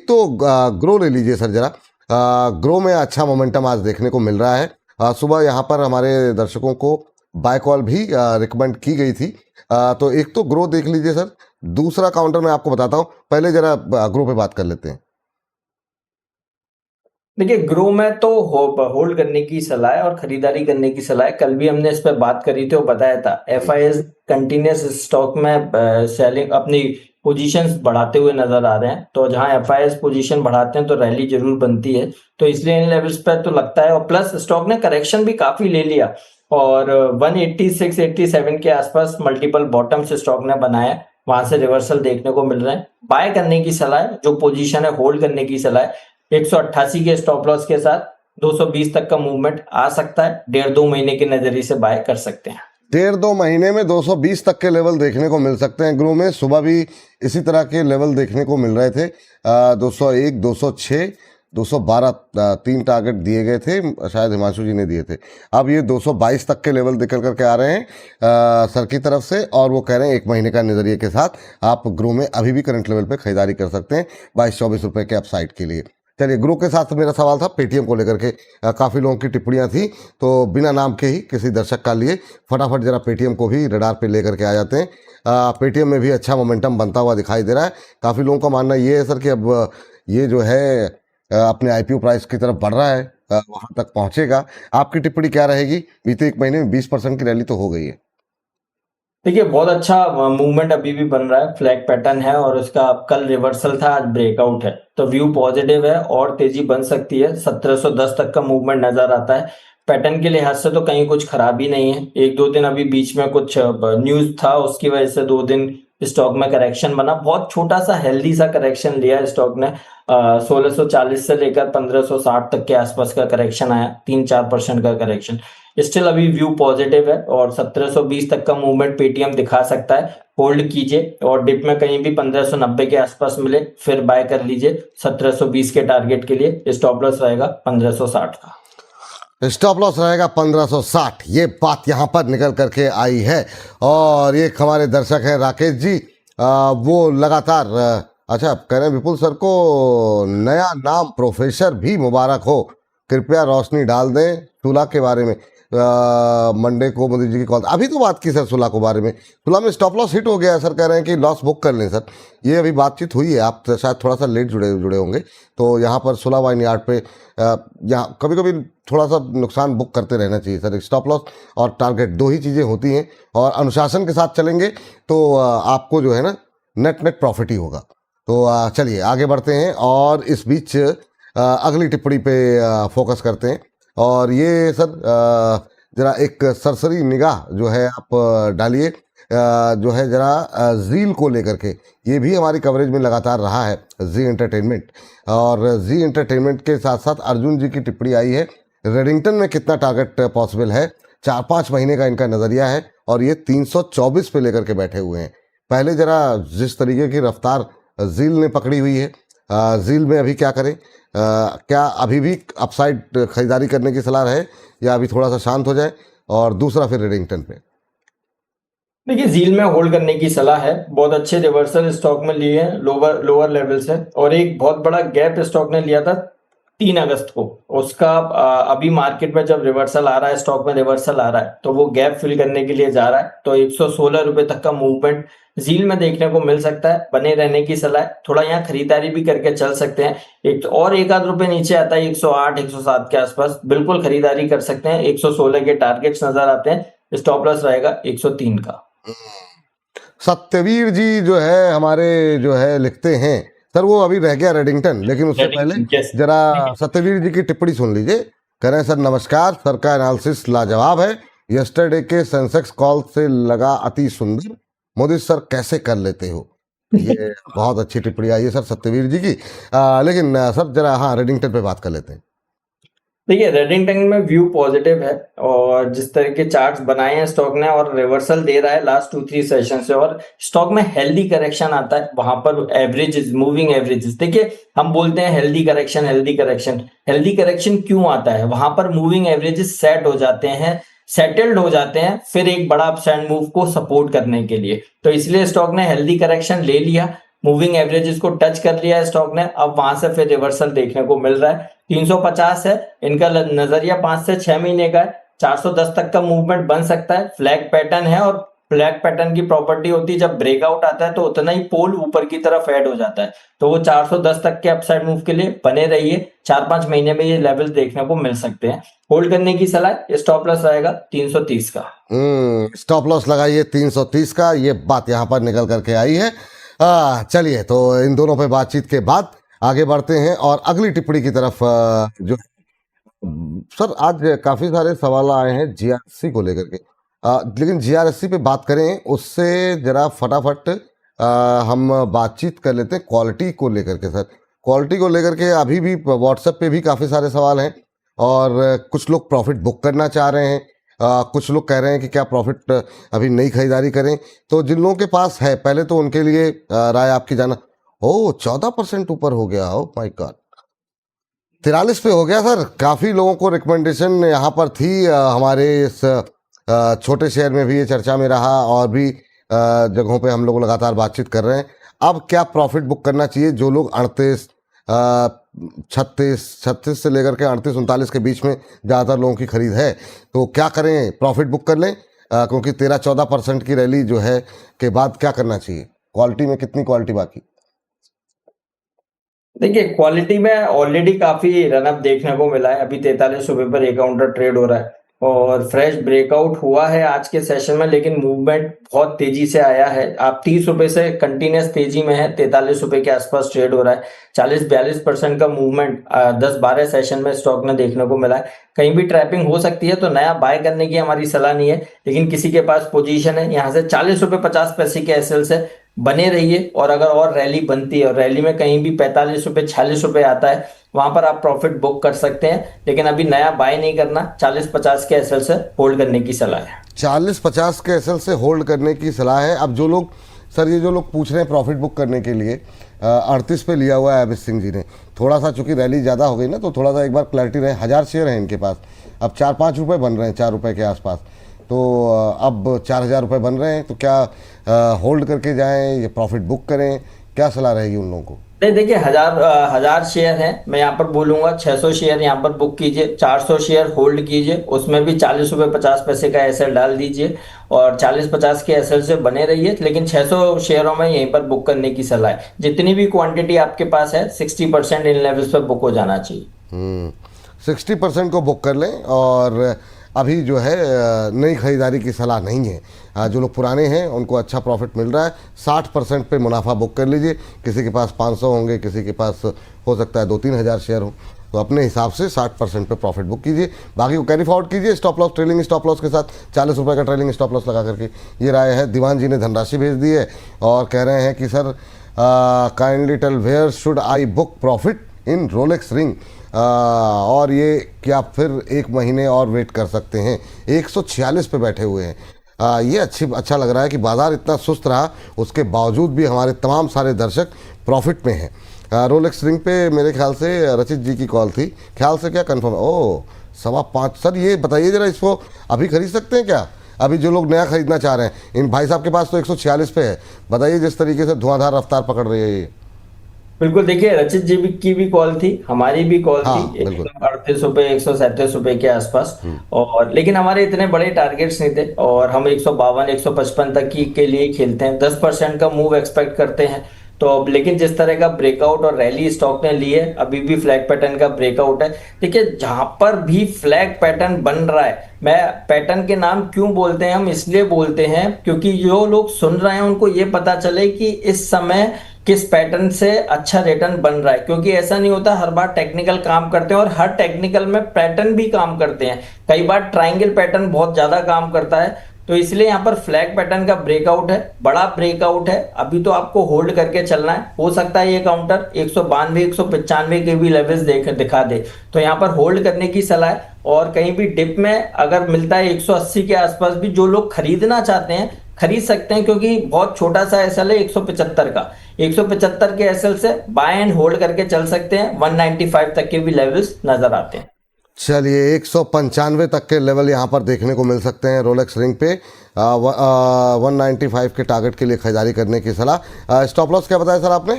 एक तो ग्रो ले लीजिए सर जरा। ग्रो में अच्छा मोमेंटम आज देखने को मिल रहा है। सुबह यहाँ पर हमारे दर्शकों को बाय कॉल भी रिकमेंड की गई थी। तो एक तो ग्रो देख लीजिए सर, दूसरा काउंटर मैं आपको बताता हूँ, पहले जरा ग्रो पे बात कर लेते हैं। देखिए, ग्रो में तो होल्ड करने की सलाह है और खरीदारी करने की सलाह है। कल भी हमने इस पर बात करी थी और बताया था एफआईएस कंटिन्यूस स्टॉक में सेलिंग अपनी पोजीशंस बढ़ाते हुए नजर आ रहे हैं। तो जहां एफआईएस पोजीशन बढ़ाते हैं तो रैली जरूर बनती है, तो इसलिए इन लेवल्स पर तो लगता है। और प्लस स्टॉक ने करेक्शन भी काफी ले लिया और 186 87 के आसपास मल्टीपल बॉटम्स स्टॉक ने बनाया, वहां से रिवर्सल देखने को मिल रहे हैं। बाय करने की सलाह है, जो पोजीशन है होल्ड करने की सलाह है। 188 के स्टॉप लॉस के साथ 220 तक का मूवमेंट आ सकता है। 1.5-2 महीने के नजरिए से बाय कर सकते हैं। 1.5-2 महीने में 220 तक के लेवल देखने को मिल सकते हैं ग्रो में। सुबह भी इसी तरह के लेवल देखने को मिल रहे थे। 201, 206, 212 तीन टारगेट दिए गए थे, शायद हिमांशु जी ने दिए थे। अब ये 222 तक के लेवल निकल करके आ रहे हैं सर की तरफ से, और वो कह रहे हैं 1 महीने का नजरिए के साथ आप ग्रो में अभी भी करंट लेवल पे खरीदारी कर सकते हैं 22-24 रुपए के अपसाइड के लिए। चलिए, ग्रो के साथ मेरा सवाल था पेटीएम को लेकर के। काफ़ी लोगों की टिप्पणियां थी, तो बिना नाम के ही किसी दर्शक का लिए फटाफट जरा पेटीएम को भी रडार पे लेकर के आ जाते हैं। पेटीएम में भी अच्छा मोमेंटम बनता हुआ दिखाई दे रहा है। काफ़ी लोगों का मानना ये है सर कि अब ये जो है अपने आईपीओ प्राइस की तरफ बढ़ रहा है, वहां तक पहुंचेगा। आपकी टिप्पणी क्या रहेगी? बीते 1 महीने में 20% की रैली तो हो गई है। देखिए, बहुत अच्छा मूवमेंट अभी भी बन रहा है, फ्लैग पैटर्न है और उसका कल रिवर्सल था, आज ब्रेकआउट है, तो व्यू पॉजिटिव है और तेजी बन सकती है। 1710 तक का मूवमेंट नजर आता है। पैटर्न के लिहाज से तो कहीं कुछ खराबी नहीं है। 1-2 दिन अभी बीच में कुछ न्यूज था, उसकी वजह से 2 दिन स्टॉक में करेक्शन बना। बहुत छोटा सा हेल्दी सा करेक्शन लिया स्टॉक ने। 1640 से लेकर 1560 तक के आसपास का करेक्शन आया, 3-4% का करेक्शन। स्टिल अभी व्यू पॉजिटिव है और 1720 तक का मूवमेंट पेटीएम दिखा सकता है। होल्ड कीजिए और डिप में कहीं भी 1590 के आसपास मिले फिर बाय कर लीजिए। 1720 के टारगेट के लिए स्टॉप लॉस रहेगा 1560 का। स्टॉप लॉस रहेगा 1560, ये बात यहाँ पर निकल करके आई है। और ये हमारे दर्शक हैं राकेश जी, वो लगातार अच्छा कह रहे हैं विपुल सर को नया नाम प्रोफेसर भी मुबारक हो, कृपया रोशनी डाल दें सुलह के बारे में। मंडे को मोदी जी की कॉल, अभी तो बात की सर सुलह के बारे में। सुलह में स्टॉप लॉस हिट हो गया है सर, कह रहे हैं कि लॉस बुक कर लें सर। ये अभी बातचीत हुई है, आप शायद थोड़ा सा लेट जुड़े होंगे, तो यहाँ पर सुलह वाइन यार्ड पे यहाँ कभी कभी थोड़ा सा नुकसान बुक करते रहना चाहिए सर। स्टॉप लॉस और टारगेट 2 ही चीज़ें होती हैं, और अनुशासन के साथ चलेंगे तो आपको जो है ना नेट प्रॉफिट ही होगा। तो चलिए आगे बढ़ते हैं और इस बीच अगली टिप्पणी पे फोकस करते हैं। और ये सर जरा एक सरसरी निगाह जो है आप डालिए, जो है जरा जील को लेकर के। ये भी हमारी कवरेज में लगातार रहा है, जी एंटरटेनमेंट। और जी एंटरटेनमेंट के साथ साथ अर्जुन जी की टिप्पणी आई है, रेडिंगटन में कितना टारगेट पॉसिबल है। 4-5 महीने का इनका नज़रिया है और ये 324 पे लेकर के बैठे हुए हैं। पहले जरा जिस तरीके की रफ्तार जील ने पकड़ी हुई है, जील में अभी क्या करें? क्या अभी भी अपसाइड खरीदारी करने की सलाह है या अभी थोड़ा सा शांत हो जाए? और दूसरा फिर रेडिंगटन पे। देखिए, जील में होल्ड करने की सलाह है। बहुत अच्छे रिवर्सल स्टॉक में लिए हैं लोअर लेवल से, और एक बहुत बड़ा गैप स्टॉक ने लिया था 3 अगस्त को। उसका अभी मार्केट में जब रिवर्सल आ रहा है, स्टॉक में रिवर्सल आ रहा है, तो वो गैप फिल करने के लिए जा रहा है। तो 116 रुपए तक का मूवमेंट जील में देखने को मिल सकता है। बने रहने की सलाह है, थोड़ा यहाँ खरीदारी भी करके चल सकते हैं। एक आध रुपए नीचे आता है 108 107 के आसपास, बिल्कुल खरीदारी कर सकते हैं। 116 के टारगेट्स नजर आते हैं। स्टॉप लॉस रहेगा 103 का। सत्यवीर जी जो है हमारे जो है लिखते हैं सर, वो अभी रह गया रेडिंगटन, लेकिन उससे पहले जरा सत्यवीर जी की टिप्पणी सुन लीजिए। कह रहे हैं सर नमस्कार, सर का एनालिसिस लाजवाब है। यस्टरडे के सेंसेक्स कॉल से लगा अति सुंदर, मोदी सर कैसे कर लेते हो। ये बहुत अच्छी टिप्पणी आई है सर सत्यवीर जी की। लेकिन सर जरा हाँ रेडिंगटन पे बात कर लेते हैं। देखिए, रेडिंगटन में व्यू पॉजिटिव है और जिस तरह के चार्ट्स बनाए हैं स्टॉक ने, और रिवर्सल दे रहा है लास्ट 2-3 सेशन से, और स्टॉक में हेल्दी करेक्शन आता है वहां पर। एवरेजेस, मूविंग एवरेजेस, देखिए हम बोलते हैं healthy correction healthy correction. Healthy correction क्यों आता है? वहां पर मूविंग एवरेजेस सेट हो जाते हैं, सेटल्ड हो जाते हैं, फिर एक बड़ा अपसाइड मूव को सपोर्ट करने के लिए। तो इसलिए स्टॉक ने हेल्दी करेक्शन ले लिया। मूविंग एवरेज इसको टच कर लिया है स्टॉक ने, अब वहां से फिर रिवर्सल देखने को मिल रहा है। 350 है इनका नजरिया, 5 से 6 महीने का है। 410 तक का मूवमेंट बन सकता है, फ्लैग पैटर्न है, और फ्लैग पैटर्न की प्रॉपर्टी होती है जब ब्रेकआउट आता है तो उतना ही पोल ऊपर की तरफ ऐड हो जाता है, तो वो 410 तक के अपसाइड मूव के लिए बने रहिए। 4-5 महीने में ये लेवल देखने को मिल सकते हैं। होल्ड करने की सलाह, स्टॉप लॉस रहेगा 330 का। स्टॉप लॉस लगाइए 330 का, ये बात यहाँ पर निकल करके आई है। चलिए, तो इन दोनों पे बातचीत के बाद आगे बढ़ते हैं और अगली टिप्पणी की तरफ। जो सर, आज काफी सारे सवाल आए हैं जीआरएससी को लेकर के, लेकिन जीआरएससी पे बात करें उससे जरा फटाफट हम बातचीत कर लेते हैं क्वालिटी को लेकर के। सर, क्वालिटी को लेकर के अभी भी व्हाट्सएप पे भी काफ़ी सारे सवाल हैं, और कुछ लोग प्रॉफिट बुक करना चाह रहे हैं, कुछ लोग कह रहे हैं कि क्या प्रॉफिट अभी नई खरीदारी करें। तो जिन लोगों के पास है, पहले तो उनके लिए राय आपकी जाना। 14% ऊपर हो गया, ओ माय गॉड, 43 पे हो गया सर। काफ़ी लोगों को रिकमेंडेशन यहाँ पर थी, हमारे इस छोटे शहर में भी ये चर्चा में रहा, और भी जगहों पे हम लोग लगातार बातचीत कर रहे हैं। अब क्या प्रॉफिट बुक करना चाहिए जो लोग 38, 36 से लेकर के 38-39 के बीच में ज़्यादातर लोगों की खरीद है, तो क्या करें? प्रॉफिट बुक कर लें, क्योंकि 13-14% की रैली जो है के बाद क्या करना चाहिए? क्वालिटी में कितनी क्वालिटी बाकी? देखिए, क्वालिटी में ऑलरेडी काफी रनअप देखने को मिला है। अभी 43 रुपए पर एक काउंटर ट्रेड हो रहा है और फ्रेश ब्रेकआउट हुआ है आज के सेशन में, लेकिन मूवमेंट बहुत तेजी से आया है। आप 30 रुपए से कंटिन्यूस तेजी में है, 43 रुपए के आसपास ट्रेड हो रहा है। 40-42% का मूवमेंट 10-12 सेशन में स्टॉक में देखने को मिला है। कहीं भी ट्रैपिंग हो सकती है, तो नया बाय करने की हमारी सलाह नहीं है, लेकिन किसी के पास पोजीशन है, यहाँ से 40 रुपए 50 पैसे के एसएल से बने रहिए, और अगर और रैली बनती है और रैली में कहीं भी 45 रुपए 46 रुपए आता है, वहां पर आप प्रॉफिट बुक कर सकते हैं, लेकिन अभी नया बाय नहीं करना। 40-50 के एसएल से होल्ड करने की सलाह है। 40-50 के एसएल से होल्ड करने की सलाह है। अब जो लोग, सर, ये जो लोग पूछ रहे हैं प्रॉफिट बुक करने के लिए, 38 पे लिया हुआ है अभिष सिंह जी ने, थोड़ा सा चूंकि रैली ज़्यादा हो गई ना, तो थोड़ा सा एक बार क्लैरिटी रहे। 1000 शेयर हैं इनके पास, अब 4-5 रुपये बन रहे हैं, 4 रुपये के आसपास, तो अब 4000 रुपये बन रहे हैं, तो क्या होल्ड करके जाएं या प्रॉफिट बुक करें? क्या सलाह रहेगी उन लोगों को? नहीं, देखिए, हजार शेयर हैं, मैं यहाँ पर बोलूंगा 600 शेयर यहाँ पर बुक कीजिए, 400 शेयर होल्ड कीजिए, उसमें भी 40 रुपए 50 पैसे का एसएल डाल दीजिए, और 40-50 के एसएल से बने रहिए, लेकिन 600 शेयरों में यहीं पर बुक करने की सलाह है। जितनी भी क्वांटिटी आपके पास है, 60% इन लेवल्स पर बुक हो जाना चाहिए। 60% को बुक कर लें, और अभी जो है नई खरीदारी की सलाह नहीं है। जो लोग पुराने हैं उनको अच्छा प्रॉफिट मिल रहा है। 60% पे मुनाफा बुक कर लीजिए। किसी के पास 500 होंगे, किसी के पास हो सकता है 2-3 हज़ार शेयर हो, तो अपने हिसाब से 60% पे प्रॉफिट बुक कीजिए, बाकी को कैरी फॉरवर्ड कीजिए stop loss, trailing stop loss के साथ 40 रुपये का ट्रेलिंग स्टॉप लॉस लगा करके। ये राय है। दीवान जी ने धनराशि भेज दी है और कह रहे हैं कि sir, kindly tell where should I book profit in Rolex Ring, और ये क्या फिर 1 महीने और वेट कर सकते हैं? 146 पे बैठे हुए हैं। ये अच्छा लग रहा है कि बाजार इतना सुस्त रहा, उसके बावजूद भी हमारे तमाम सारे दर्शक प्रॉफिट में हैं। रोलेक्स रिंग पे मेरे ख्याल से रचित जी की कॉल थी, ख्याल से क्या कंफर्म? 5.25। सर, ये बताइए ज़रा, इसको अभी खरीद सकते हैं क्या? अभी जो लोग नया खरीदना चाह रहे हैं, इन भाई साहब के पास तो 146 पे है। बताइए, जिस तरीके से धुआंधार रफ्तार पकड़ रही है ये। बिल्कुल, देखिए, रचित जी की भी कॉल थी, हमारी भी कॉल थी, बिल्कुल। 138 रुपए 137 रुपए के आसपास, और लेकिन हमारे इतने बड़े टारगेट्स नहीं थे, और हम 152 155 तक की के लिए खेलते हैं, 10% का मूव एक्सपेक्ट करते हैं। तो अब लेकिन जिस तरह का ब्रेकआउट और रैली स्टॉक ने ली है, अभी भी फ्लैग पैटर्न का ब्रेकआउट है। देखिए, जहां पर भी फ्लैग पैटर्न बन रहा है, मैं पैटर्न के नाम क्यों बोलते हैं, हम इसलिए बोलते हैं क्योंकि जो लोग सुन रहे हैं उनको ये पता चले कि इस समय किस पैटर्न से अच्छा रिटर्न बन रहा है, क्योंकि ऐसा नहीं होता हर बार टेक्निकल काम करते हैं और हर टेक्निकल में पैटर्न भी काम करते हैं। कई बार ट्रायंगल पैटर्न बहुत ज्यादा काम करता है, तो इसलिए यहाँ पर फ्लैग पैटर्न का ब्रेकआउट है, बड़ा ब्रेकआउट है। अभी तो आपको होल्ड करके चलना है, हो सकता है ये काउंटर 192 195 के भी लेवल्स दिखा दे, तो यहाँ पर होल्ड करने की सलाह है। और कहीं भी डिप में अगर मिलता है 180 के आसपास भी, जो लोग खरीदना चाहते हैं खरीद सकते हैं, क्योंकि बहुत छोटा सा एसएल है 175 का। 175 के एसएल से बाय एंड होल्ड करके चल सकते हैं, 195 तक के भी लेवल्स नजर आते हैं। चलिए 195 तक के लेवल यहाँ पर देखने को मिल सकते हैं रोलेक्स रिंग पे। 195 के टारगेट के लिए खरीदारी करने की सलाह। स्टॉप लॉस क्या बताया सर आपने?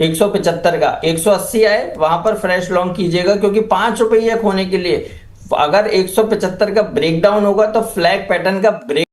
175 का 180 आए वहां पर फ्रेश लॉन्ग कीजिएगा, क्योंकि 5 रुपये खोने के लिए अगर 175 का ब्रेकडाउन होगा तो फ्लैग पैटर्न का ब्रेक